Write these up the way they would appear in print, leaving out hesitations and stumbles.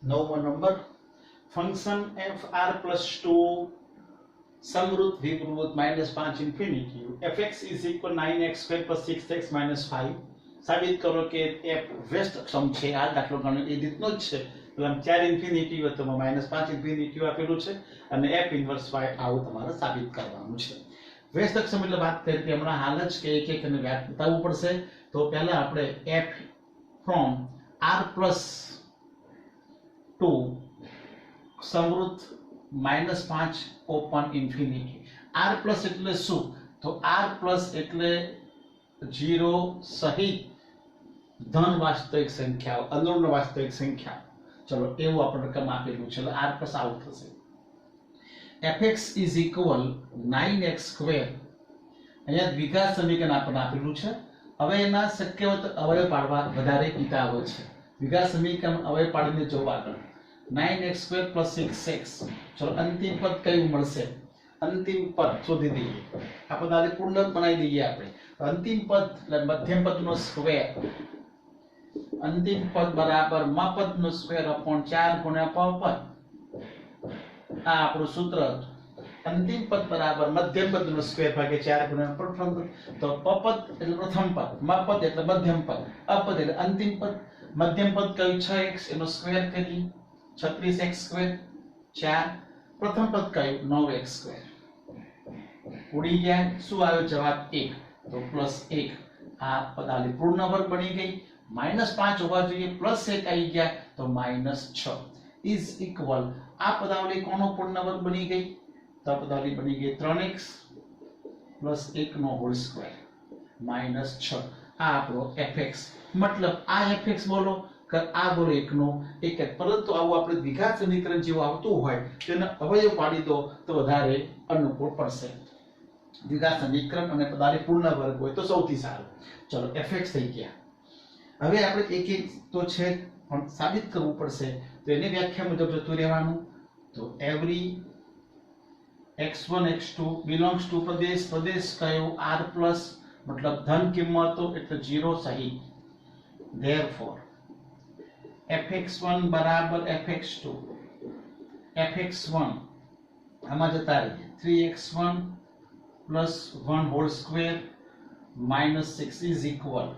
नवमो number function F R plus 2 समरूप विकृत -5 infinity fx is equal 9x² + 6x - 5 साबित करो कि f व्यस्त अक्षम છે આ દાખલો ગણો એ રીતનો જ છે એટલે 4 ઇન્ફિનિટી હોય તો -5 ઇન્ફિનિટી આપેલું છે અને f ઇન્વર્સ y આવું તમારે સાબિત કરવાનું છે વ્યસ્ત અક્ષમ એટલે વાત કરી કે હમણાં હાલ જ કે એક એક અને વ્યાપ બતાવવું પડશે તો પહેલા આપણે f from r + 2 समरूप -5 ओपन इंफिनिटी r प्लस એટલે શું તો r પ્લસ એટલે 0 સહિત ધન વાસ્તવિક સંખ્યાઓ અનુર્ણ વાસ્તવિક સંખ્યા ચલો એવું આપણે રકમ આપેલું છે એટલે r પ્લસ આઉટ થશે fx is equal 9x² અહીંયા દ્વિઘાત સમીકરણ આપણને આપેલું છે હવે એના શક્ય હોય તો અવયવ પાડવા વધારે હિતાવ છે દ્વિઘાત સમીકરણ અવયવ પાડીને જોવા આગળ 9x² + 6x चलो अंतिम पद कયું મળશે અંતિમ પદ શોધી દઈએ આ પદ આલે પૂર્ણાંક બનાવી દઈએ આપણે અંતિમ પદ એટલે મધ્યમ પદનો સ્ક્વેર અંતિમ પદ બરાબર મ પદનો સ્ક્વેર upon 4 ગુણ્યા પ પદ આ આપણું સૂત્ર અંતિમ પદ બરાબર મધ્યમ પદનો સ્ક્વેર ભાગે 4 ગુણ્યા પ્રથમ પદ તો પ પદ એટલે પ્રથમ પદ મ પદ એટલે મધ્યમ પદ અ પદ એટલે અંતિમ પદ મધ્યમ પદ કયું 6x એનો સ્ક્વેર કરી 36x² 4 प्रथम पद कયું 9x² ઉડી ગયા શું આવ્યો જવાબ 1 તો +1 આ પદાવલી પૂર્ણ વર્ગ બની ગઈ -5 હોવા જોઈએ +1 આવી ગયા તો -6 ઇઝ ઇક્વલ આ પદાવલી કોનો પૂર્ણ વર્ગ બની ગઈ તો આ પદાવલી બની ગઈ 3x + 1 નો હોલ સ્ક્વેર -6 આ આપણો fx मतलब આ fx બોલો આ બોલો એકનો એક પરંતુ આવું આપણે દ્વિઘાત સમીકરણ જેવું આવતું હોય તેને અવયવ પાડી દો તો વધારે અનુકૂળ પડશે દ્વિઘાત સમીકરણ અને પદાવલી પૂર્ણ વર્ગ હોય તો સૌથી સારું ચલો fx થઈ ગયા હવે આપણે એક એક તો છે પણ સાબિત કરવું પડશે તો એની વ્યાખ્યા મુજબ જતું રહેવાનું તો every x1 x2 belongs to પ્રદેશ કયો r પ્લસ મતલબ ધન કિંમતો એટલે 0 સહિત therefore fx1 बराबर fx2 fx1 આમાં જતા રહીએ 3x1 + 1 whole square -6 is equal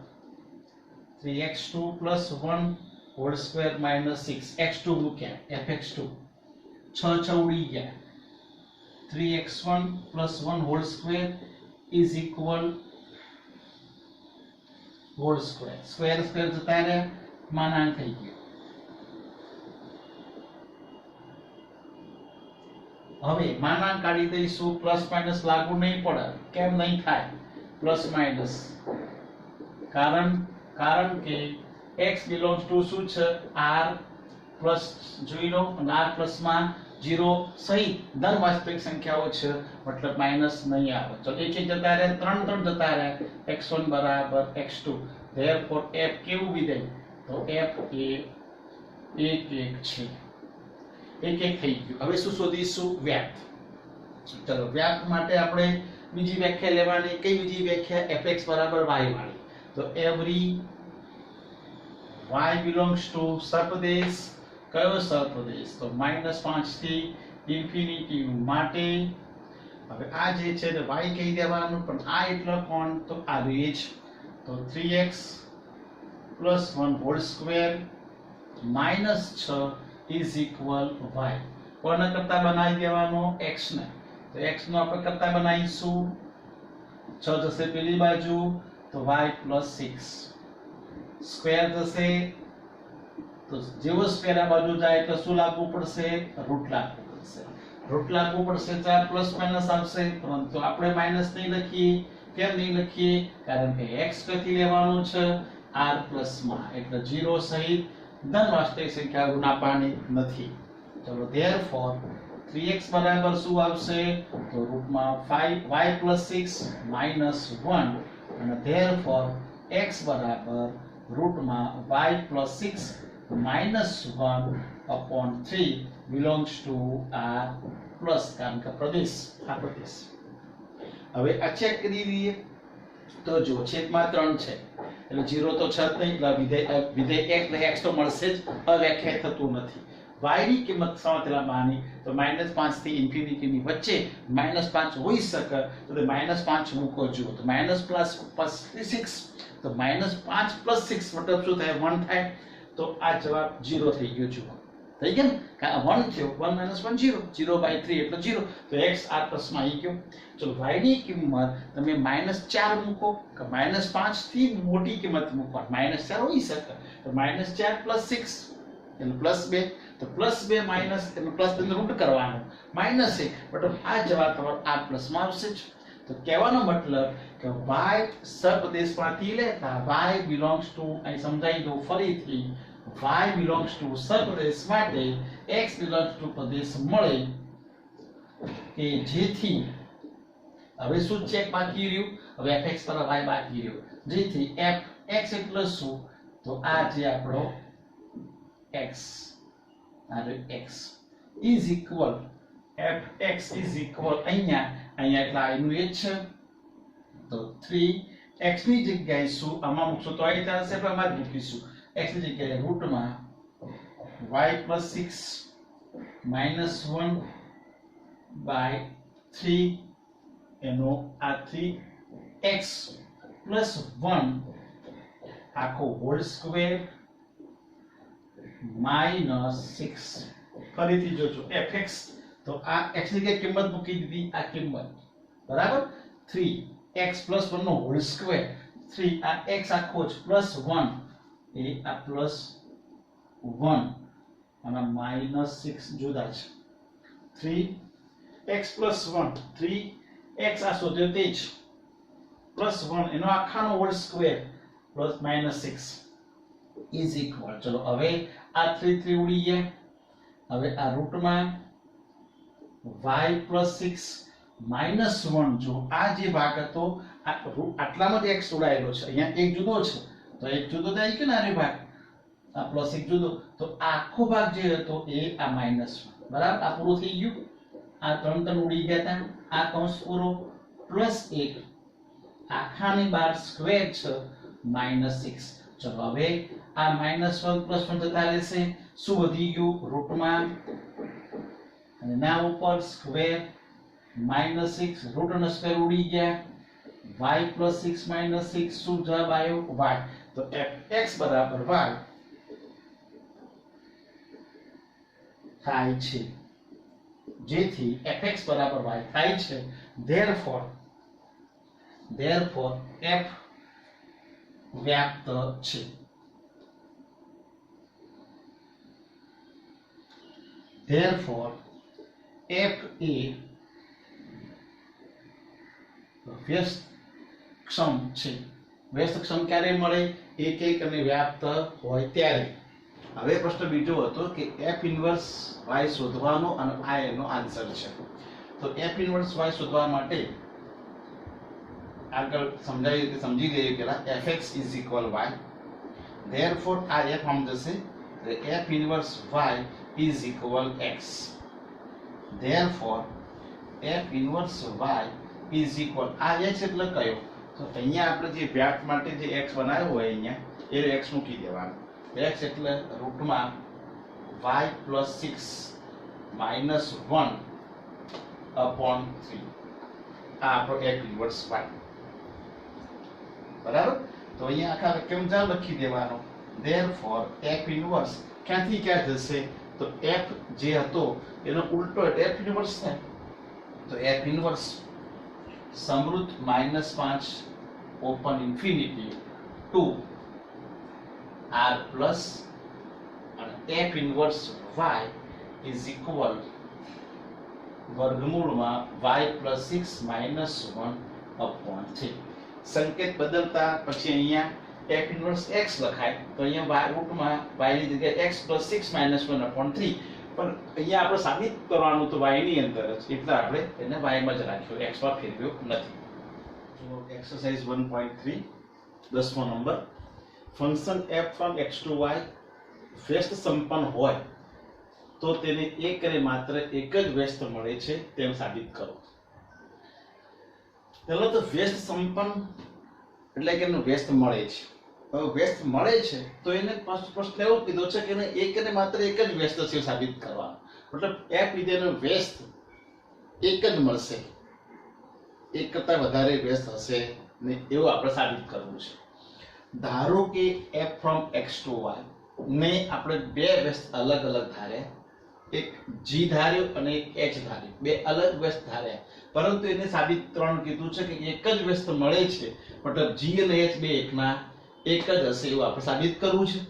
3x2 + 1 whole square -6 x2 મૂક્યા fx2 6 6 ઉડી ગયા 3x1 + 1 whole square is equal whole square square square જતા રહ્યા માનાંક થઈ ગયો હવે માનાંક કાઢી દઈશું પ્લસ માઈનસ લાગુ નહીં પડે કેમ નહીં થાય પ્લસ માઈનસ કારણ કે x belongs to શું છે r પ્લસ 0 અને r પ્લસ માં 0 સહિત ધન વાસ્તવિક સંખ્યાઓ છે मतलब માઈનસ નહીં આવે ચલો એક એક જતા રહે 3 3 જતા રહે x1 બરાબર x2 therefore f કેવું વિધેય તો f એ 1 1 છે એક એક થઈ ગયું હવે શું શોધીશું વ્યાપ્ત ચલો વ્યાપ્ત માટે આપણે બીજી વ્યાખ્યા લેવાની કઈ બીજી વ્યાખ્યા fx બરાબર y વાળી તો એવરી y belongs to સપ્રદેશ કયો સપ્રદેશ તો -5 થી ઇન્ફિનિટી માટે હવે આ જે છે તે y કહી દેવાનું પણ આ એટલે કોણ તો આ રેજ તો 3x + 1 whole square -6 is equal y કોને કરતા બનાવી દેવાનો x ને તો x નો આપણે કરતા બનાવીશું 6 જશે પેલી બાજુ તો y + 6 સ્ક્વેર જશે તો જેવો સ્ક્વેર આ બાજુ જાય તો શું લાગવું પડશે રૂટ લાગવું પડશે 4 પ્લસ માઈનસ આવશે પરંતુ આપણે માઈનસ નહીં લખીએ કેમ નહીં લખીએ કારણ કે x કથી લેવાનું છે r પ્લસ માં એટલે 0 સહિત ધન વાસ્તવિક સંખ્યા ગુણા પાણી નથી ચલો therefore 3x બરાબર શું આવશે તો રૂટમાં 5 y + 6 -1 અને therefore x બરાબર રૂટમાં y + 6 -1 upon 3 belongs to r plus કારણ કે પ્રદેશ આ પ્રદેશ હવે આ ચેક કરી લઈએ તો જો છેદમાં 3 છે એટલે 0 તો છે જ નહીં, એટલે વિધેય x તો મળશે જ, અવ્યાખ્યાયિત થતું નથી. y ની કિંમત સમતલા બાની તો -5 થી ઇન્ફિનિટી ની વચ્ચે -5 હોઈ શકે, તો તે -5 મૂકો જુઓ તો -+6 તો -5 + 6 મતલબ શું થાય 1 થાય, તો આ જવાબ 0 થઈ ગયો જુઓ. થઈ ગયા ને, કારણ 1 થયો, 1 - 1 0, 0/3 એટલે 0, તો x આ પ્રશ્ન આવી ગયો. ચલો y ની કિંમત તમે -4 મૂકો કે -5 થી મોટી કિંમત મૂકો, -4 હોઈ શકે તો -4 + 6 એટલે +2, તો +2 માઈનસ એટલે +2 નું રૂટ કરવાનું -1, મતલબ આ જવાબ તમારો આ પ્લસમાં આવશે જ. તો કહેવાનો મતલબ કે y સપ્રદેશમાંથી લેતા y belongs to, અહીં સમજાવી દઉં ફરીથી, y belongs to સપ્રદેશ માટે x belongs to પ્રદેશ મળે કે જેથી હવે શું ચેક બાકી રહ્યું, હવે fx પર y બાકી રહ્યું, જેથી fx એટલે શું, તો આ જે આપણો x x is equal, fx is equal અહીંયા એટલા એનું એ જ છે, તો 3x ની જગ્યાએ શું આમાં મૂકશો તો આવી જશે, પણ આમાં જ મૂકીશું x ની જગ્યાએ રૂટમાં y + 6 -1/3 એનો આ 3x + 1 આખો હોલ સ્ક્વેર -6. ફરીથી જોજો fx, તો આ x ની કે કિંમત મૂકી દીધી, આ કિંમત બરાબર 3x + 1 નો હોલ સ્ક્વેર, 3 આ x આખો જ +1 એ આ +1 અને -6 જુદા છે, 3x + 1, 3x આ શોધ્યો તે જ +1 એનો આખાનો હોલ સ્ક્વેર +-6 is equal, ચલો હવે આ 3 3 ઉડી ગયા, હવે આ રૂટમાં y + 6 -1, જો આ જે ભાગ હતો આટલામાં જ x ઉડાયેલો છે, અહીંયા એક જુદો છે તો એક જુદો થાય કે ના ભાગ, આ +1 જુદો, તો આખો ભાગ જે હતો એ આ -1, બરાબર. આ પૂરું થઈ ગયું, આ 3 3 ઉડી ગયા હતા, આ કૌંસ પૂરો +1 આખાની બહાર સ્ક્વેર છે -6. ચલો હવે આ -1 + 1 જતા રહેશે, શું વધી ગયું રૂટમાં અને ના ઉપર સ્ક્વેર -6, રૂટનો સ્ક્વેર ઉડી ગયા, y + 6 - 6 શું જવાબ આવ્યો y, તો fx = y થાય છે, જેથી fx = y થાય છે, therefore f વ્યાપ્ત છે. therefore f એ વ્યસ્તક્ષમ છે. વ્યસ્તક્ષમ ક્યારે મળે, એક અને વ્યાપ્ત હોય ત્યારે. હવે પ્રશ્ન બીજો હતો કે f ઇન્વર્સ y શોધવાનો અને આ એનો આન્સર છે. તો f ઇન્વર્સ y શોધવા માટે આગળ સમજી ગયે પેલા fx is equal y, therefore આ f આમ જશે, f inverse y is equal x, therefore f inverse y is equal, આ x એટલે કયો, તો અહીંયા આપણે જે વ્યાપ્ત માટે જે x બનાવ્યો હોય અહીંયા એ x મૂકી દેવાનો, x એટલે રૂટમાં y + 6 - 1/3 આ આપણો f ઇન્વર્સ y, બરાબર. તો અહીંયા આખા વેક્યુમ લખી દેવાનો, therefore f ઇન્વર્સ ક્યાંથી ક્યાં જશે, તો f જે હતો એનો ઉલટો એટલે f ઇન્વર્સ થાય, તો f ઇન્વર્સ સમૃદ્ધ -5 ઓપન ઇન્ફિનિટી 2 r પ્લસ અને f inverse y is equal વર્ગમૂળમાં y + 6 - 1/3. સંકેત બદલતા પછી અહીંયા f ઇન્વર્સ x લખાય, તો અહીંયા y રૂટમાં y ની જગ્યાએ x + 6 - 1/3, પણ અહીંયા આપણે સાબિત કરવાનું તો y ની અંદર જ, એટલે આપણે એને y માં જ રાખ્યો, x માં ફેરવ્યો નથી. તો એક્સરસાઇઝ 1.3 10મો number, function f from x to y વ્યસ્ત સંપન્ન હોય તો તેને એક અને માત્ર એક જ વ્યસ્ત મળે છે તેમ સાબિત કરો. પહેલો તો વ્યસ્ત સંપન્ન એટલે કે એનું વ્યસ્ત મળે છે, વ્યસ્ત મળે છે તો એને પ્રશ્ન એવો કીધો છે કે એને એક ને માત્ર એક જ વ્યસ્ત છે સાબિત કરવાનો, મતલબ f વિધેયનો વ્યસ્ત એક જ મળશે, એક કરતા વધારે વ્યસ્ત હશે ને એવું આપણે સાબિત કરવું છે. ધારો કે f from x to y ને આપણે બે વ્યસ્ત અલગ અલગ ધાર્યા, એક g ધાર્યો અને એક h ધાર્યો, બે અલગ વ્યસ્ત ધાર્યા, પરંતુ એને સાબિત કરવાનું કીધું છે કે એક જ વ્યસ્ત મળે છે, મતલબ g અને h બે એકના એક જ હશે એવું આપણે સાબિત કરવું છે.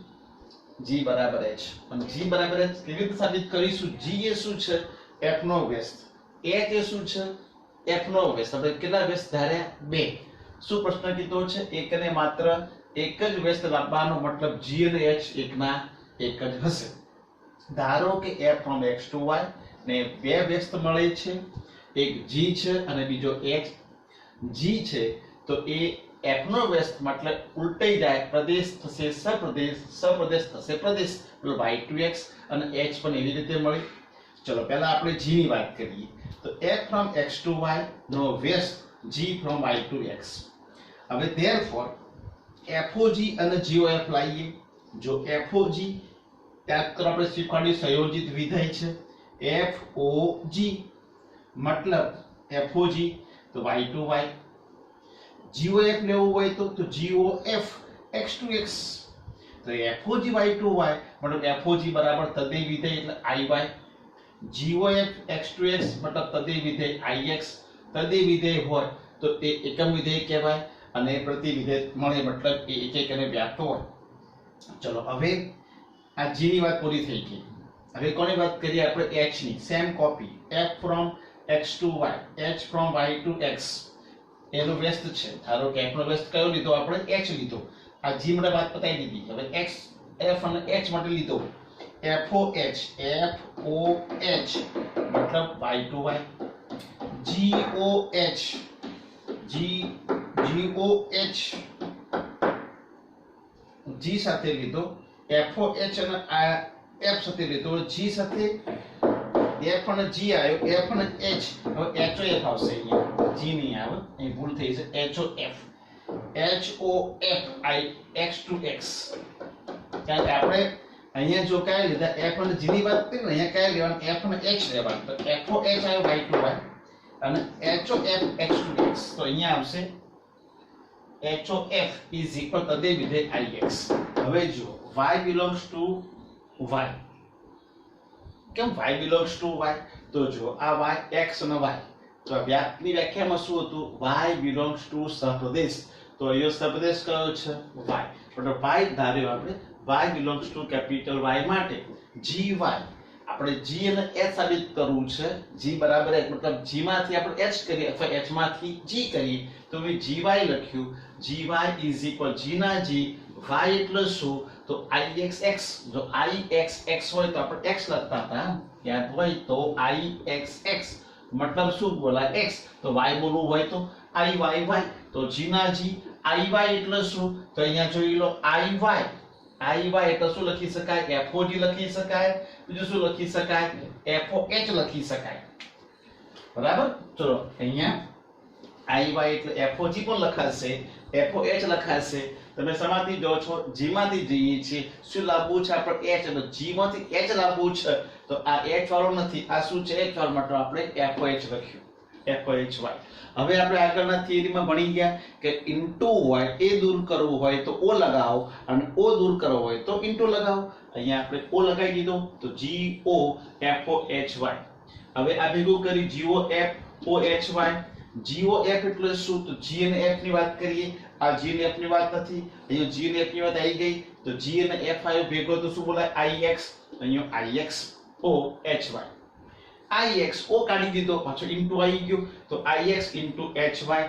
g બરાબર h, અને g બરાબર h કેવી રીતે સાબિત કરીશું? g એ શું છે? f નો વ્યસ્ત, h એ શું છે? f નો વ્યસ્ત. આપણે કેટલા વ્યસ્ત ધાર્યા? બે. શું પ્રશ્ન કીધો છે? એક ને માત્ર એક જ વ્યસ્ત લાવવાનો, મતલબ g અને h એકના એક જ હશે. ધારો કે f from x to y ને બે વ્યસ્ત મળે છે, એક g છે અને બીજો h. g છે તો એ f નો વ્યસ્ત મતલબ ઉલટાઈ જાય, પ્રદેશ થશે સપ્રદેશ, સપ્રદેશ થશે પ્રદેશ, એટલે y2x, અને h પણ એવી રીતે મળી. ચલો પહેલા આપણે g ની વાત કરીએ. તો f from x to y નો વ્યસ્ત g from y to x. હવે therefore fog અને gof લાવીએ. જો fog ત્યાં તો આપણે શીખવાડ્યું સંયોજિત વિધેય છે, fog મતલબ fog તો y to y. gof લેવું હોય તો gof x to x. તો fog y to y મતલબ fog બરાબર તદેય વિધેય એટલે iy. gof x to x મતલબ તદેય વિધેય ix. તદેય વિધેય હોય તો તે એકમ વિધેય કહેવાય, અને પ્રતિ વિધેય મળે મતલબ એ એક અને વ્યાપ્ત હોય. ચલો હવે આ g ની વાત પૂરી થઈ ગઈ. હવે કોની વાત કરીએ આપણે? h ની. Same copy. f from x to y, h from y to x એનો વ્યસ્ત છે. ધારો કે f નો વ્યસ્ત કયો લીધો આપણે? h લીધો. આ g માટે વાત પતાઈ દીધી. હવે x, f અને h માટે લીધો foh, foh મતલબ y to y. goh, g સાથે લીધો, foh અને આ f સાથે લીધો, g સાથે f અને g આવ્યો, f અને h. હવે hof આવશે અહીંયા, g નહીં આવે, અહીં ભૂલ થઈ છે. hof i x to x. કારણ કે આપણે અહીંયા જો કયા લીધા f અને g ની વાત કરી ને, અહીંયા કયા લેવાનું? f અને h લેવાનું. તો foh આવ્યો y to y અને hof x to x. તો અહીંયા આવશે hof is equal to તદેય વિધેય ix. હવે જો y belongs to y. કેમ y belongs to y? તો જો આ y, x અને y, તો વ્યાપ્તની વ્યાખ્યામાં શું હતું? y belongs to સપ્રદેશ. તો અહીંયા સપ્રદેશ કયો છે? y. મતલબ y ધાર્યો આપણે, y belongs to capital Y માટે gy. આપણે g અને h સાબિત કરવું છે. g બરાબર h મતલબ g માંથી આપણે h કરીએ અથવા h માંથી g કરીએ તો હવે gy લખ્યું. gy is equal g ના g, y એટલે શું? તો ixx. જો ixx હોય તો આપણે x લખતા હતા, યાદ હોય તો ixx મતલબ શું બોલાય? x. તો y બોલવું હોય તો iyy. તો g ના g, iy એટલે શું? તો અહીંયા જોઈ લો iy. iy એટલે શું લખી શકાય? fog લખી શકાય, બીજું શું લખી શકાય? foh લખી શકાય. બરાબર. ચલો અહીંયા iy એટલે fog પણ લખાશે, foh લખાશે. તમે સમાથી જો છો, g માંથી જઈએ છીએ, શું લાવવું છે આપણે? h. એટલે g માંથી h લાવવું છે, તો આ h વાળો નથી, આ શું છે? h વાળો, માટે આપણે foh લખ્યું, fohy. હવે આપણે આગળના થિયરીમાં ભણી ગયા કે ઇન્ટુ હોય એ દૂર કરવું હોય તો o લગાવો, અને o દૂર કરવો હોય તો ઇન્ટુ લગાવો. અહીંયા આપણે o લગાવી દીધો તો gofohy. હવે આ ભેગું કરી gofohy. gof એટલે શું? તો g અને f ની વાત કરીએ. આ g અને f ની વાત નથી, અહીંયા g અને f ની વાત આવી ગઈ, તો g અને f આવ્યો ભેગો તો શું બોલાય? ix. અહીંયા ixohy. ix o કાઢી દીધો, પાછો ઇન્ટુ આવી ગયો, તો ix into hy.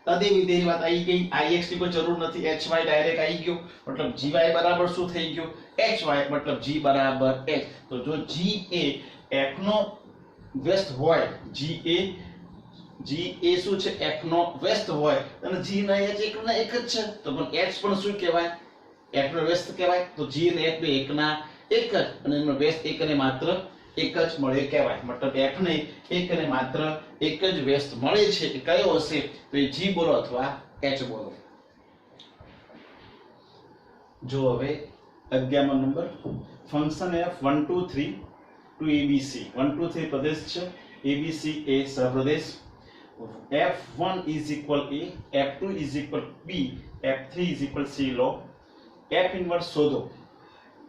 તદે વિધેયની વાત આવી ગઈ. ix ની કોઈ જરૂર નથી, hy ડાયરેક્ટ આવી ગયો, મતલબ gy બરાબર શું થઈ ગયો? hy મતલબ g બરાબર h. તો જો g એ f નો વ્યસ્ત હોય, g એ શું છે? f નો વ્યસ્ત હોય, અને g ના h એકના એક જ છે, તો પણ h પણ શું કહેવાય? f નો વ્યસ્ત કહેવાય. તો g અને f બે એકના એક જ, અને એનો વ્યસ્ત એક અને માત્ર એક જ મળે કહેવાય. મતલબ f ને એક અને માત્ર એક જ વ્યસ્ત મળે છે. એ કયો હશે? તો એ g બોલો અથવા h બોલો. જો હવે 11મો number function f1 2 3 to abc 1 2 3 પ્રદેશ છે, abc એ સહપ્રદેશ, f1 is equal a, f2 is equal b, f3 is equal c લો, f ઇન્વર્સ શોધો,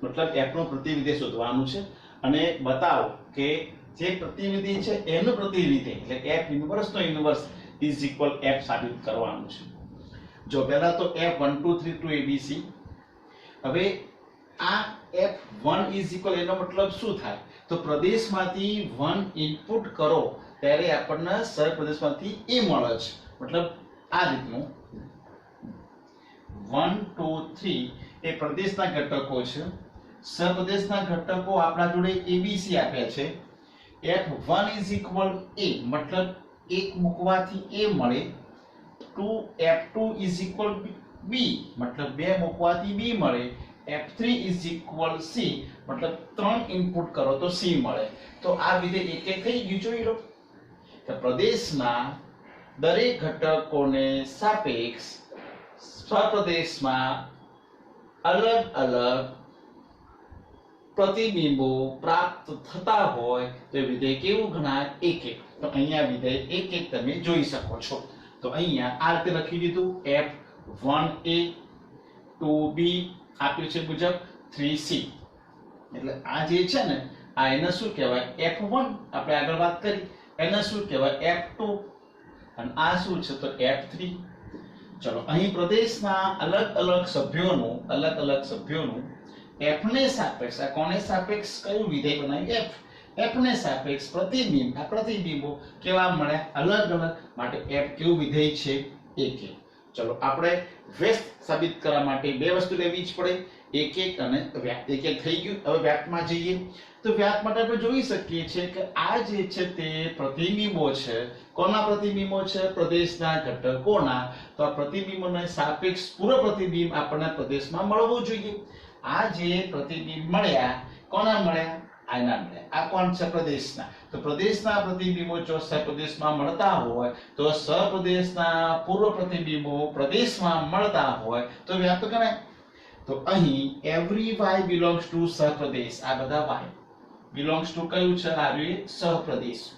મતલબ f નો પ્રતિવિધેય શોધવાનું છે અને બતાવો કે જે પ્રતિવિધેય છે એનું પ્રતિવિધેય એટલે f ઇન્વર્સ નો ઇન્વર્સ is equal f સાબિત કરવાનું છે. જો પહેલા તો f1 2 3 ટુ abc, હવે આ f1 is equal એનો મતલબ શું થાય તો પ્રદેશમાંથી 1 ઇનપુટ કરો ત્યારે આપણને સહપ્રદેશમાંથી a મળે છે, મતલબ આ રીતનું 1 2 3 એ પ્રદેશના ઘટકો છે, સહપ્રદેશના ઘટકો આપણા જોડે abc આપ્યા છે, f1 is equal a મતલબ 1 મૂકવાથી a મળે, f2 is equal b મતલબ 2 મૂકવાથી b મળે, f3 is equal c મતલબ 3 ઇનપુટ કરો તો c મળે. તો આ વિધેય એક એક થઈ ગયું, જોઈ લો કે પ્રદેશના દરેક ઘટકોને સાપેક્ષ સ્વપ્રદેશમાં અલગ અલગ પ્રતિબિંબો પ્રાપ્ત થતા હોય તો વિધેય કેવું ગણાય એક એક. તો અહીંયા વિધેય એક એક તમે જોઈ શકો છો. તો અહીંયા આ રીતે લખી દીધું f1a 2b આપ્યું છે મુજબ 3c, એટલે આ જે છે ને આ એને શું કહેવાય f1, આપણે આગળ વાત કરી એને શું કહેવાય f2 અને આ શું છે તો f3. ચલો અહીં પ્રદેશના અલગ અલગ સભ્યોનું f ને સાપેક્ષ, આ કોને સાપેક્ષ કયું વિધેય બનાવ્યું f ને સાપેક્ષ પ્રતિબિંબ, આ પ્રતિબિંબો કેવા મળ્યા અલગ અલગ, માટે f કેવું વિધેય છે એક એક. ચલો આપણે વ્યસ્ત સાબિત કરવા માટે બે વસ્તુ લેવી જ પડે, એક એક અને વ્યાપ્ત. એક એક થઈ ગયું, હવે વ્યાપ્તમાં જઈએ તો વ્યાપ્ત માટે આપણે જોઈ શકીએ છીએ કે આ જે છે તે પ્રતિબિંબો છે, કોના પ્રતિબિંબો છે પ્રદેશના ઘટકોના, તો આ પ્રતિબિંબોને સાપેક્ષ પૂર્વ પ્રતિબિંબ આપણને પ્રદેશમાં મળવું જોઈએ. આ જે પ્રતિબિંબ મળ્યા કોના મળ્યા આના મળ્યા, આ કોણ છે પ્રદેશના, તો પ્રદેશના પ્રતિબિંબો જો સહપ્રદેશમાં મળતા હોય તો સહપ્રદેશના પૂર્વ પ્રતિબિંબો પ્રદેશમાં મળતા હોય તો વ્યાપ્ત ગણાય. તો અહીં every y belongs to સહપ્રદેશ, આ બધા y belongs to કયું છે આ સહપ્રદેશ,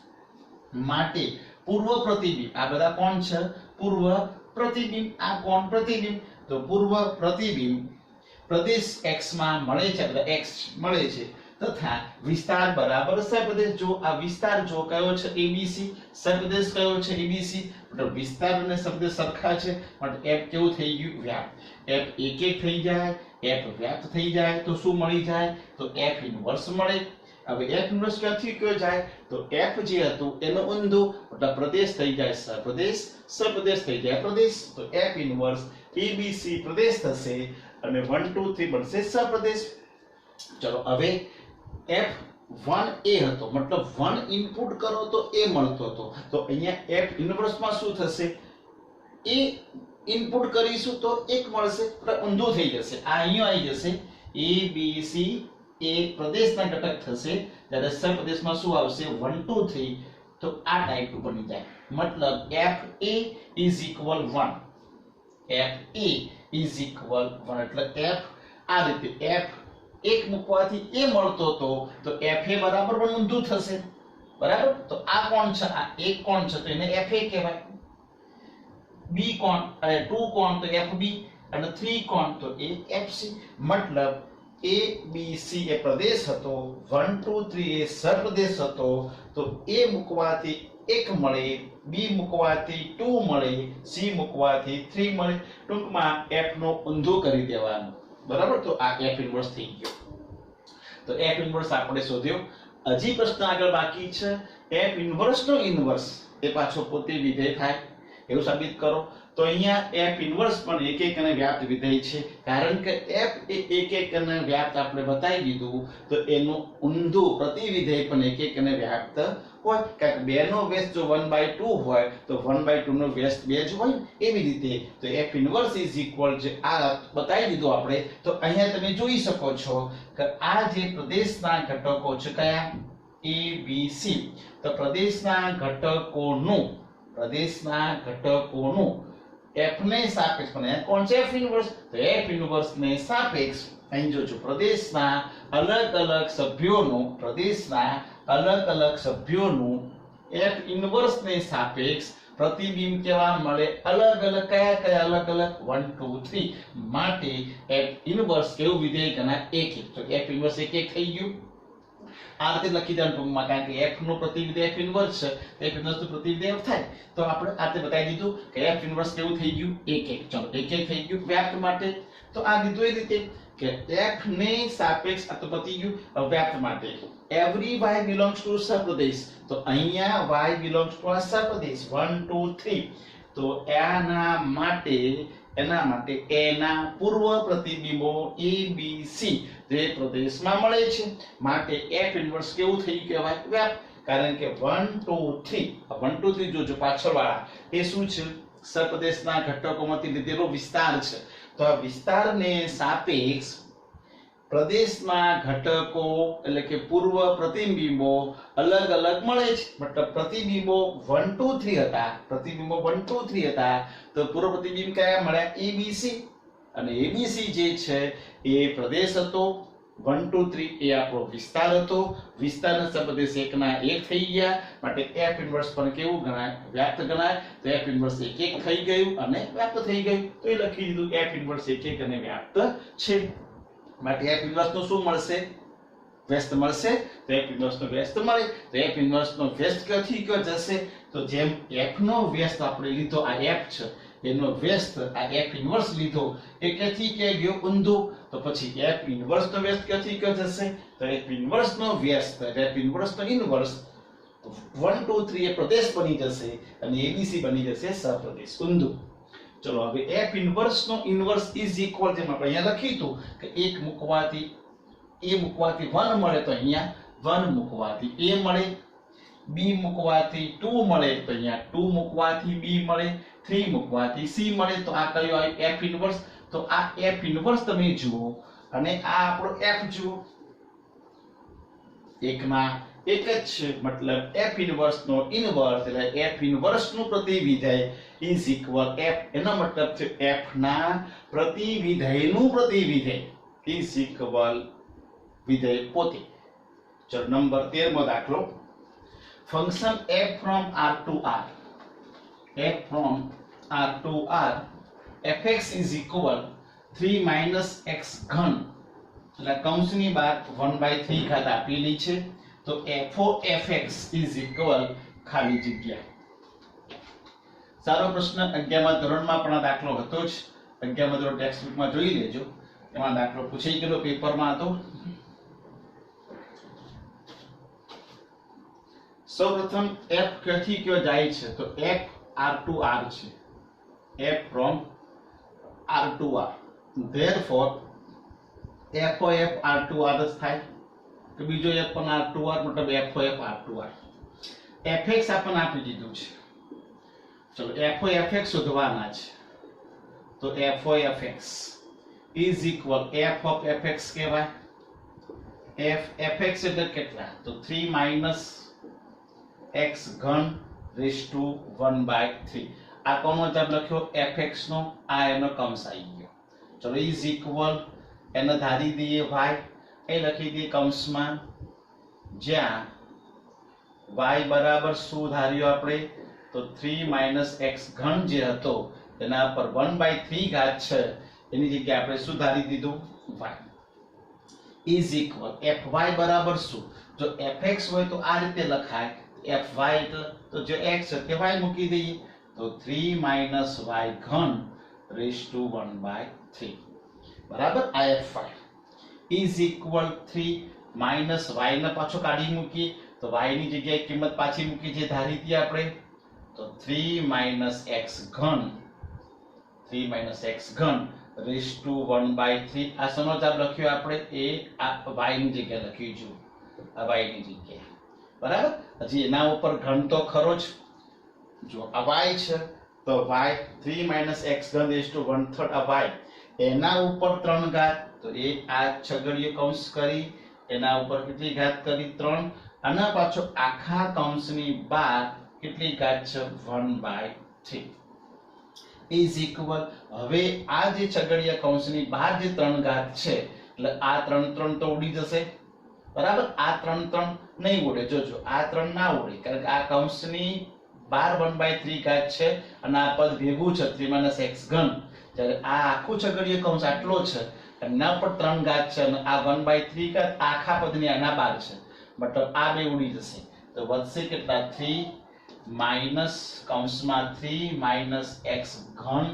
માટે પૂર્વ પ્રતિબિંબ આ બધા કોણ છે પૂર્વ પ્રતિબિંબ, આ કોણ પ્રતિબિંબ, તો પૂર્વ પ્રતિબિંબ પ્રદેશ x માં મળે છે, એટલે x મળે છે, તથા વિસ્તાર બરાબર સહપ્રદેશ. જો આ વિસ્તાર જો કયો છે abc, સહપ્રદેશ કયો છે abc, મતલબ વિસ્તાર અને સહપ્રદેશ સરખા છે, માટે f કેવું થઈ ગયું વ્યાપ્ત. f એક એક થઈ જાય, f વ્યાપ્ત થઈ જાય તો શું મળી જાય તો f ઇન્વર્સ મળે. હવે f ઇન્વર્સ ક્યાંથી કયો જાય તો f જે હતું એનો ઊંધો, મતલબ પ્રદેશ થઈ જાય સહપ્રદેશ, સહપ્રદેશ થઈ જાય પ્રદેશ, તો f ઇન્વર્સ abc પ્રદેશ થશે અને 1 2 3 બનશે સહપ્રદેશ. ચલો હવે f1a હતો, મતલબ 1 ઇનપુટ કરો તો a મળતો હતો, તો અહીંયા f ઇન્વર્સ માં શું થશે a ઇનપુટ કરીશું તો 1 મળશે, પણ ઊંધું થઈ જશે, આ અહીંયા આવી જશે abc એ પ્રદેશના ઘટક થશે, જ્યારે સહપ્રદેશમાં શું આવશે 1 2 3, તો આ ટાઈપ બની જાય, મતલબ fa is equal 1, fa is equal 1, એટલે f આ રીતે f એક મૂકવાથી a મળતો હતો તો fa બરાબર 1 ઊંધું થશે, બરાબર. તો આ કોણ છે આ એક કોણ છે તો એને fa કહેવાય, b કોણ 2 કોણ તો fb અને 3 કોણ તો એ fc, મતલબ abc એ પ્રદેશ હતો, 1 2 3 એ સહપ્રદેશ હતો, તો a મૂકવાથી 1 મળે, b મૂકવાથી 2 મળે, c મૂકવાથી 3 મળે, ટૂંકમાં f નો ઊંધું કરી દેવાનું, બરાબર. તો આ f ઇન્વર્સ થઈ ગયો. તો f ઇન્વર્સ આપણે શોધ્યો. હજી પ્રશ્ન આગળ બાકી છે, f ઇન્વર્સ નો ઇન્વર્સ એ પાછો પોતે વિધેય થાય એવું સાબિત કરો. તો અહીંયા f ઇન્વર્સ પણ એક એક અને વ્યાપ્ત વિધેય છે, કારણ કે f એ એક એક અને વ્યાપ્ત આપણે બતાવી દીધું, તો એનું ઊંધું પ્રતિવિધેય પણ એક એક અને વ્યાપ્ત હોય, કારણ કે 2 નો વ્યસ્ત જો 1/2 હોય તો 1/2 નો વ્યસ્ત 2 જ હોય, એવી રીતે તો f ઇન્વર્સ ઇઝ ઇક્વલ જે આ બતાવી દીધું આપણે. તો અહીંયા તમે જોઈ શકો છો કે આ જે પ્રદેશના ઘટકો છે કયા a b c, તો પ્રદેશના ઘટકોનું f ને સાપેક્ષ પણ અહીંયા કોણ છે f ઇન્વર્સ, તો f ઇન્વર્સ ને સાપેક્ષ અહીં જોજો પ્રદેશના અલગ અલગ સભ્યોનું f ઇન્વર્સ ને સાપેક્ષ પ્રતિબિંબ કેવા મળે, અલગ અલગ કયા અલગ અલગ 1 2 3 માટે f ઇન્વર્સ કેવું વિધેય ગણાય 1 1, તો f ઇન્વર્સ 1 1 થઈ ગયું. આ રીતે લખી દેવાનું ટૂંકમાં, કારણ કે f નું પ્રતિવિધેય f ઇન્વર્સ છે, f ઇન્વર્સ નું પ્રતિવિધેય f થાય, તો આપણે આ રીતે બતાવી દીધું કે f ઇન્વર્સ કેવું થઈ ગયું 1 1. ચલો 1 1 થઈ ગયું વ્યાપ્ત માટે. તો આ કીધું એ રીતે કે f ને સાપેક્ષ આ તો પતી ગયું. હવે વ્યાપ્ત માટે every y belongs to સપ્રદેશ, તો અહીંયા y belongs to આ સપ્રદેશ 1 2 3, તો એના માટે એના પૂર્વ પ્રતિબિંબો a b c જે પ્રદેશમાં મળે છે માટે f ઇન્વર્સ કેવું થઈ કહેવાય વ્યાપ્ત. કારણ કે 1 2 3 જોજો પાછળવાળા એ શું છે, સપ્રદેશના ઘટકોમાંથી લીધેલો વિસ્તાર છે. તો આ વિસ્તારને સાપેક્ષ પ્રદેશના ઘટકો એટલે કે પૂર્વ પ્રતિબિંબો અલગ અલગ મળે છે. મતલબ પ્રતિબિંબો 1 2 3 હતા, તો પૂર્વ પ્રતિબિંબ કયા મળ્યા abc, અને abc જે છે એ પ્રદેશ હતો, 1 2 3 એ આપણો વિસ્તાર હતો. વિસ્તારના સપ્રદેશ 1 ના 1 થઈ ગયા માટે f ઇન્વર્સ પણ કેવું ગણાય વ્યાપ્ત ગણાય. તો f ઇન્વર્સ 1 1 થઈ ગયું અને વ્યાપ્ત થઈ ગયું. તો એ લખી દીધું f ઇન્વર્સ 1 1 અને વ્યાપ્ત છે. માટે f ઇન્વર્સ નો શું મળશે, વ્યસ્ત મળશે. તો f ઇન્વર્સ નો વ્યસ્ત મળે, તો f ઇન્વર્સ નો વ્યસ્ત ક્યાંથી ક્યાં જશે, તો જેમ f નો વ્યસ્ત આપણે લીધો આ f છે એનો વ્યસ્ત આ f ઇન્વર્સ લીધો એ ક્યાંથી ક્યાં ગયો ઊંધો, તો પછી f ઇન્વર્સ નો વ્યસ્ત ક્યાંથી ક્યાં જશે, તો f ઇન્વર્સ નો વ્યસ્ત f ઇન્વર્સ નો ઇન્વર્સ 1 2 3 એ પ્રદેશ બની જશે અને abc બની જશે સપ્રદેશ ઊંધું. ચલો હવે f ઇન્વર્સ નો ઇન્વર્સ ઇઝ ઇક્વલ, જેમ આપણે અહીંયા લખીતું કે 1 મૂકવાથી a મૂકવાથી 1 મળે, તો અહીંયા 1 મૂકવાથી a મળે, b મૂકવાથી 2 મળે, તો અહીંયા 2 મૂકવાથી b મળે, 3 મૂકવાથી c મળે. તો આ કયો આવ્યો f ઇન્વર્સ. તો આ f ઇન્વર્સ તમે જુઓ અને આ આપણો f જુઓ, એકના એક જ છે. મતલબ f ઇન્વર્સ નો ઇન્વર્સ એટલે f ઇન્વર્સ નું પ્રતિવિધેય ઇઝ ઇક્વલ f, એનો મતલબ છે f ના પ્રતિવિધેયનું પ્રતિવિધેય ઇઝ ઇક્વલ વિધેય પોતે. ચલો નંબર 13 મો દાખલો, function f from r to r, f from r to r fx is equal 3 minus x ઘન, એટલે કૌંસની બહાર 1/3 ઘાત આપેલી છે. તો f(fx) is equal ખાલી જગ્યા. સારો પ્રશ્ન 11મા ધોરણમાં પણ આ દાખલો હતો જ. 11મા ધોરણ ટેક્સ્ટ બુકમાં જોઈ લેજો, એમાં દાખલો પૂછાઈ ગયેલો, પેપરમાં હતો. સૌપ્રથમ f ક્યાંથી ક્યાં જાય છે, તો f r to r છે, f from r to r, therefore f of r to r જ થાય. તો બીજો f પણ r to r, મતલબ f of r to r. fx આપણને આપી દીધું છે. ચલો f of fx શોધવાના છે. તો f of fx is equal f of fx કહેવાય. fx એટલે કેટલા, તો 3 minus x ઘન raised to 1/3. આ કોનો જવાબ લખ્યો fx નો, આ એનો કૌંસ આવી ગયો. ચલો is equal એને ધારી દઈએ y, એ લખી દઈએ કૌંસમાં, જ્યાં y બરાબર શું ધાર્યું આપણે, તો 3 minus x ઘન જે હતો એના પર 1/3 ઘાત છે, એની જગ્યાએ આપણે શું ધારી દીધું y is equal fy બરાબર શું, જો fx હોય તો આ રીતે લખાય, fy એટલે તો જે x છે તે y મૂકી દઈએ, તો 3 minus y ઘન raised to 1/3 બરાબર. આ fy is equal 3 minus y ને પાછો કાઢી મૂકી, તો y ની જગ્યાએ કિંમત પાછી મૂકી જે ધારી હતી આપણે, તો 3 minus x ઘન raised to 1/3. આ શેનો જવાબ લખ્યો આપણે, એ આ y ની જગ્યાએ લખ્યું જો, આ y ની જગ્યાએ બરાબર. હજી એના ઉપર ઘન તો ખરો જ, જો આ y છે તો y 3 minus x ઘન raised to 1/3 આ y, એના ઉપર 3 ઘાત, તો એ આ છગડીયો કૌંસ કરી એના ઉપર કેટલી ઘાત કરી 3, અને પાછો આખા કૌંસની બહાર કેટલી ઘાત છે 1/3. ઇઝ ઇક્વલ, હવે આ જે છગડીયા કૌંસની બહાર જે 3 ઘાત છે એટલે આ 3 3 તો ઉડી જશે, બરાબર. આ 3 3 નહીં ઉડે, જોજો આ 3 ના ઉડે કારણ કે આ કૌંસની બહાર 1/3 ઘાત છે અને આ પદ ભેગું છે 3 - x ઘન. જ્યારે આ આખું છગડીય કૌંસ આટલો છે એના પર 3 ઘાત છે અને આ 1/3 ઘાત આખા પદની આના બહાર છે, મતલબ આ બે ઉડી જશે. તો વધશે કેટલા? 3 માઈનસ કૌંસમાં 3 - x ઘન.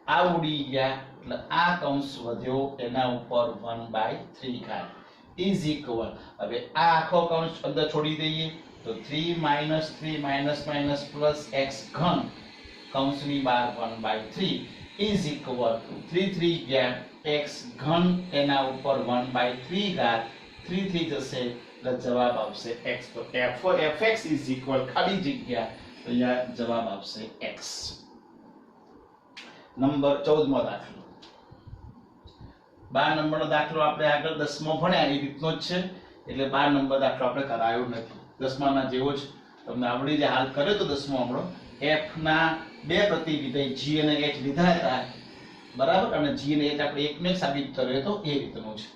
આ ઉડી ગયા એટલે આ કૌંસ વધ્યો એના ઉપર 1/3 ઘાત ઇઝ ઇક્વલ. હવે આ આખો કૌંસ અંદર છોડી દઈએ તો 3 - 3 - પ્લસ x ઘન કૌંસની બહાર 1/3 ઇઝ ઇક્વલ 3 3 ગયા x ઘન એના ઉપર 1/3 ઘાત 3 3 જશે એટલે જવાબ આવશે x. તો fx ઇઝ ઇક્વલ ખાલી જગ્યા તો અહીંયા જવાબ આવશે x. નંબર 14 મો દાખલો. 12 નંબરનો દાખલો આપણે આગળ 10મો ભણ્યા એ રીતનો જ છે એટલે 12 નંબર દાખલો આપણે કરાયો નથી. 10માના જેવો જ તમને આવડી જે હાલ કર્યો તો 10મો આપણો f ના બે પ્રતિવિધેય g અને h લીધા હતા, બરાબર, અને g અને h આપણે એકને સાબિત કર્યો તો એ રીતનું છે.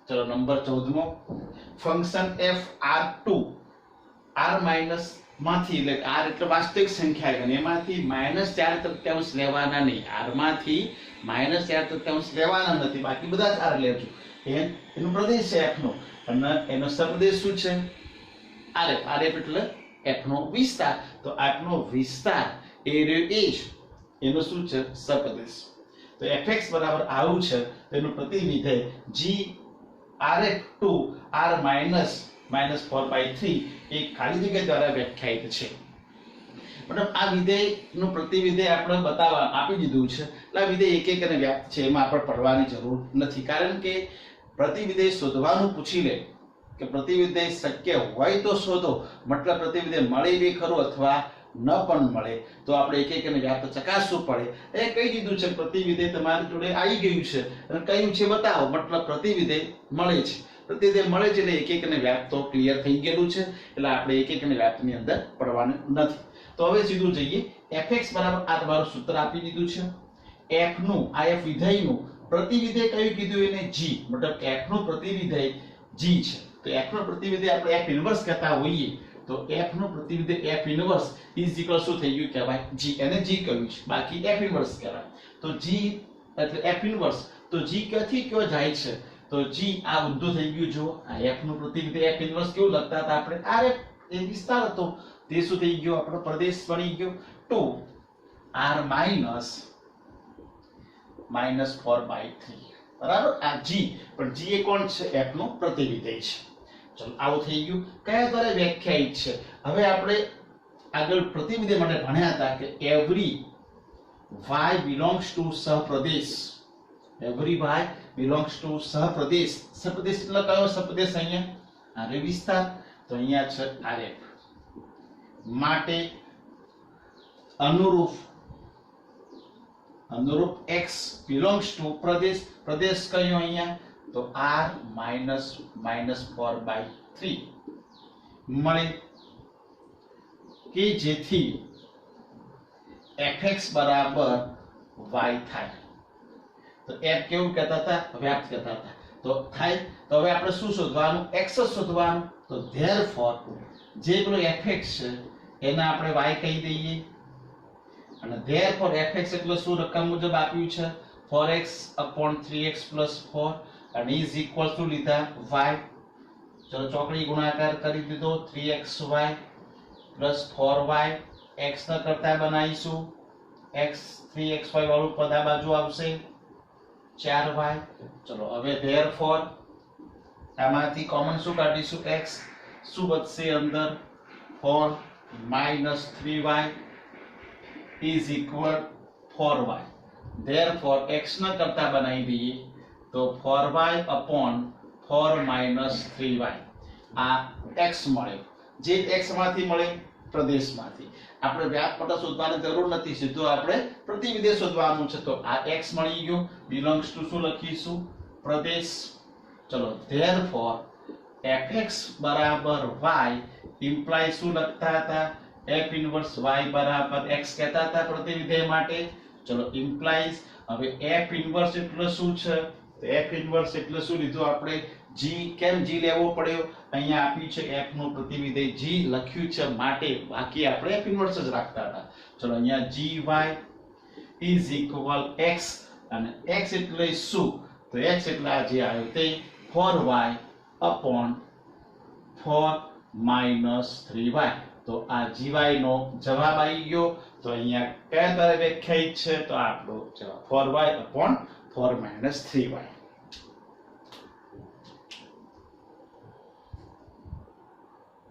ચલો નંબર 14મો, function f r2 r minus માંથી એટલે r એટલે વાસ્તવિક સંખ્યા ગણ એમાંથી -4/3 લેવાના નહીં. r માંથી -4/3 લેવાના નથી, બાકી બધા જ r લેજો. એનો પ્રદેશ છે f નો અને એનો સપ્રદેશ શું છે? rf. rf એટલે f નો વિસ્તાર. તો f નો વિસ્તાર એરિયો એ જ એનો શું છે? સપ્રદેશ. તો fx બરાબર આવું છે. તેનું પ્રતિવિધેય g rf2 r -4/3 એ ખાલી જગ્યા દ્વારા વ્યાખ્યાયિત છે. મતલબ આ વિધેયનું પ્રતિવિધેય આપણે બતાવવા આપી દીધું છે એટલે આ વિધેય એક એક અને વ્યાપ્ત છે એમાં આપણે પડવાની જરૂર નથી, કારણ કે પ્રતિવિધેય શોધવાનું પૂછી લે કે પ્રતિવિધેય શક્ય હોય તો શોધો, મતલબ પ્રતિવિધેય મળે બી ખરું અથવા ન પણ મળે તો આપણે એક એક અને વ્યાપ્ત ચકાસવું પડે. એ કહી દીધું છે પ્રતિવિધેય તમારી જોડે આવી ગયું છે અને કયું છે બતાવો, મતલબ પ્રતિવિધેય મળે છે. પ્રતિવિધેય મળે છે એટલે એક એક અને વ્યાપ્ત તો ક્લિયર થઈ ગયેલું છે એટલે આપણે એક એક અને વ્યાપ્તની અંદર પડવાનું નથી. તો હવે સીધું જઈએ fx બરાબર આ તમારું સૂત્ર આપી દીધું છે. f નું આ f વિધેયનું પ્રતિવિધેય કયું કીધું એને g, મતલબ f નું પ્રતિવિધેય g છે. તો f નું પ્રતિવિધેય આપણે f ઇન્વર્સ કહેતા હોઈએ તો f નું પ્રતિવિધેય f ઇન્વર્સ ઇઝ ઇક્વલ શું થઈ ગયું કહેવાય? g. એને g કહ્યું છે, બાકી f ઇન્વર્સ કહેવાય. તો g એટલે f ઇન્વર્સ, તો g ક્યાંથી ક્યાં જાય છે? તો g આ ઊંધું થઈ ગયું. જો આ f નું પ્રતિવિધેય f ઇન્વર્સ કેવું લખતા હતા આપણે? rf એ વિસ્તાર હતો, તે શું થઈ ગયો? આપણો પ્રદેશ બની ગયો 2r -4/3, બરાબર. આ g પણ g એ કોણ છે? f નું પ્રતિવિધેય છે. ચલો આવું થઈ ગયું. કયા દ્વારા વ્યાખ્યાયિત છે? હવે આપણે આગળ પ્રતિવિધેય માટે ભણ્યા હતા કે એવરી y belongs to સહપ્રદેશ. એવરી y belongs to સહપ્રદેશ. સહપ્રદેશ એટલે કયો સહપ્રદેશ? અહીંયા rf વિસ્તાર. તો અહીંયા છે rf માટે અનુરૂપ x belongs to પ્રદેશ. પ્રદેશ કયો અહીંયા? તો r -4/3 મળે કે જેથી fx બરાબર y થાય. તો f કેવું કહેતા હતા? વ્યાપ્ત કહેતા હતા. તો થાય. તો હવે આપણે શું શોધવાનું? x જ શોધવાનું. તો therefore જે પેલો fx છે એને આપણે y કહી દઈએ અને therefore fx એટલે શું રકમ મુજબ આપ્યું છે? 4x/3x + 4 અને ઇઝ ઇક્વલ ટુ લીધા y. ચલો ચોકડી ગુણાકાર કરી દીધો 3xy + 4y. x ના કરતા બનાવીશું x 3xy વાળું પદ આ બાજુ આવશે 4y. ચલો હવે therefore આમાંથી કોમન શું કાઢીશું? x. શું વધશે અંદર? 4 - 3y is equal 4y. therefore x ના કરતા બનાવી દઈએ તો 4y/4 - 3y. આ x મળ્યો. જે x માંથી મળે? પ્રદેશમાંથી. આપણે વ્યાપ પટ શોધવાની જરૂર નથી, સીધું આપણે પ્રતિવિધેય શોધવાનું છે. તો આ x મળી ગયું. belongs to શું લખીશું? પ્રદેશ. ચલો therefore fx બરાબર y ઇમ્પ્લાય શું લખતા હતા? f ઇન્વર્સ y બરાબર x કહેતા હતા પ્રતિવિધેય માટે. ચલો ઇમ્પ્લાઇઝ હવે f ઇન્વર્સ એટલે શું છે? તો f ઇન્વર્સ એટલે શું લીધું આપણે? g. કેમ g લેવો પડ્યો? અહીંયા આપ્યું છે f નું પ્રતિવિધેય g લખ્યું છે માટે, બાકી આપણે f ઇન્વર્સ જ રાખતા હતા. ચલો અહીંયા gy is equal x અને x એટલે શું? તો x એટલે આ જે આવ્યું તે 4y upon 4 minus 3y. તો આ gy નો જવાબ આવી ગયો. તો અહીંયા કયા દ્વારા વ્યાખ્યાયિત છે? તો આપણો જવાબ 4y upon 4 minus 3y.